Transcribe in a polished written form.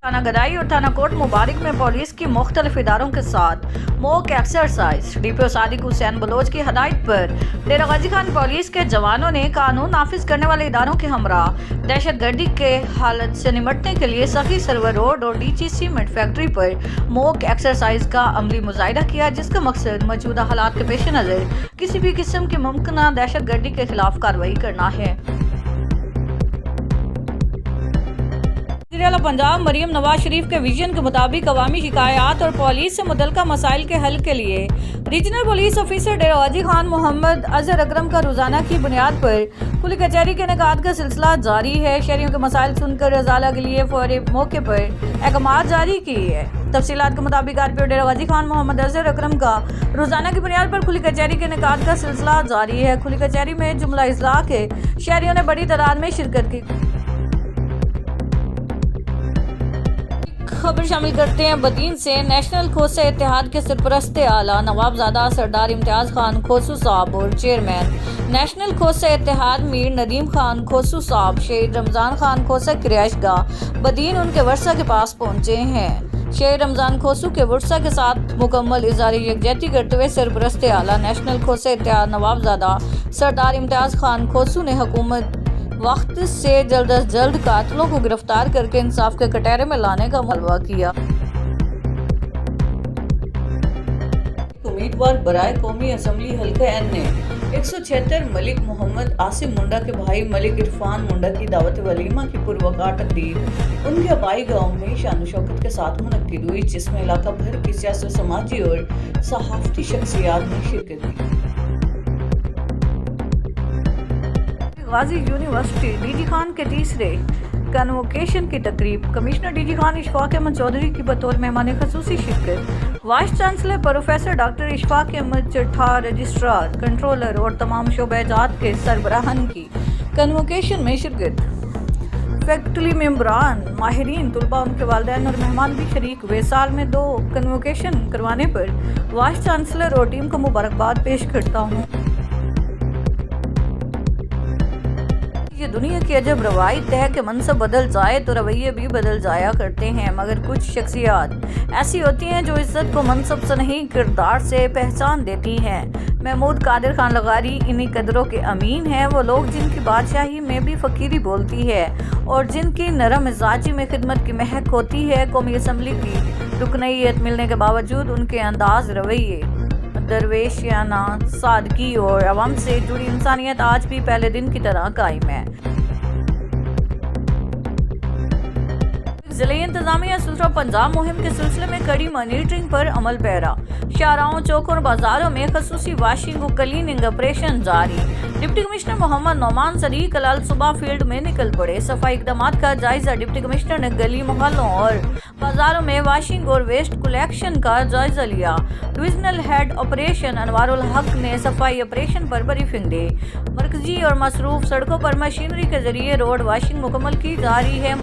थाना गदाई और थाना कोट मुबारक में पुलिस की मुख्तलिफ इदारों के साथ mock exercise. DPO Sadiq Hussain Baloch की हदायत पर डेरा गाजी खान पुलिस के जवानों ने कानून नाफिज करने वाले इदारों के हमरा दहशतगर्दी के हालत से निपटने के लिए सखी सर्वर रोड और डीची सीमेंट फैक्ट्री पर मॉक एक्सरसाइज का अमली मुजाहिदा किया, जिसका मकसद मौजूदा हालात के पेश नज़र किसी भी किस्म की मुमकिन दहशतगर्दी के खिलाफ कार्रवाई करना है। पंजाब मरियम नवाज शरीफ के विजन के मुताबिक अवामी शिकायत और पुलिस से मुतल्लिका मसाइल के हल के लिए रीजनल पुलिस ऑफिसर डेरा गाजी खान मोहम्मद अजहर अकरम का रोजाना की बुनियाद पर खुली कचहरी के इनेकाद का सिलसिला जारी है। शहरियों के मसाइल सुनकर अजाला के लिए फौरी मौके पर अहकाम जारी किए है। तफसीलात के मुताबिक आरपीओ डेरा गाजी खान मोहम्मद अजहर अकरम का रोजाना की बुनियाद पर खुली कचहरी के इनेकाद का सिलसिला जारी है। खुली कचहरी में जुमला इजलास के शहरियों ने बड़ी तादाद में शिरकत की। खबर शामिल करते हैं बदीन से। नेशनल खोसा इत्तेहाद के सरपरस्त आला नवाबजादा सरदार इम्तियाज खान खोसू साहब और चेयरमैन नेशनल खोसा इत्तेहाद मीर नदीम खान खोसू साहब शहीद रमजान खान खोसा की रिहाइशगाह बदीन उनके वर्षा के पास पहुंचे हैं। शहीद रमजान खोसू के वर्षा के साथ मुकम्मल इज़हार यकजहती करते हुए सरपरस्त आला नेशनल खोसा इत्तेहाद नवाबजादा सरदार इम्तियाज खान खोसू ने हुकूमत वक्त से जल्द अज जल्द कातिलों को गिरफ्तार करके इंसाफ के कटहरे में लाने का मुतालबा किया। उम्मीदवार बराए कौमी असम्बली हल्का एन ने 176 मलिक मोहम्मद आसिम मुंडा के भाई मलिक इरफान मुंडा की दावत वलीमा की पुरवकार तकरीब उनके आबाई गांव में शान शौकत के साथ मुनक्किद हुई, जिसमें इलाका भर की सियासी, समाजी और सहाफती शख्सियात ने शिरकत की। गाजी यूनिवर्सिटी डीजी खान के तीसरे कन्वोकेशन की तकरीब कमिश्नर डीजी खान इशफाक अहमद चौधरी की बतौर मेहमान खसूसी शिरकत। Vice chancellor professor doctor Ishfaq Ahmad Chattha, registrar, controller और तमाम शोबेजात के सरबराहान की कन्वोकेशन में शिरकत। फैकल्टी मेंबरान, माहिरीन, तुलबा, उनके वालिदैन और मेहमान भी शरीक हुए। साल में 2 कन्वोकेशन करवाने पर वाइस चांसलर और टीम को मुबारकबाद पेश करता हूँ। ये दुनिया की अजब रवायत है कि मनसब बदल जाए तो रवैये भी बदल जाया करते हैं, मगर कुछ शख्सियात ऐसी होती हैं जो इज्जत को मनसब से नहीं किरदार से पहचान देती हैं। महमूद कादिर खान लगारी इन्हीं कदरों के अमीन हैं। वो लोग जिनकी बादशाही में भी फ़कीरी बोलती है और जिनकी नरम मिजाजी में खिदमत की महक होती है। कौमी असम्बली की रुकनीयत मिलने के बावजूद उनके अंदाज, रवैये, दरवेशियाना सादगी और अवाम से जुड़ी इंसानियत आज भी पहले दिन की तरह कायम है। जिले इंतजामिया सुथरा पंजाब मुहिम के सिलसिले में कड़ी मॉनिटरिंग पर अमल पैरा। शाहराहों, चौकों और बाजारों में खसूसी वाशिंग और क्लीनिंग ऑपरेशन जारी। डिप्टी कमिश्नर मोहम्मद नौमान सदीक कल सुबह फील्ड में निकल पड़े। सफाई इक़दामात का जायजा डिप्टी कमिश्नर ने गली मोहल्लों और बाजारों में वाशिंग और वेस्ट कलेक्शन का जायजा लिया। डिविजनल हेड ऑपरेशन अनवारुल हक ने सफाई ऑपरेशन पर ब्रीफिंग दी। मरकजी और मसरूफ सड़कों पर मशीनरी के जरिए रोड वाशिंग मुकम्मल की जा रही है।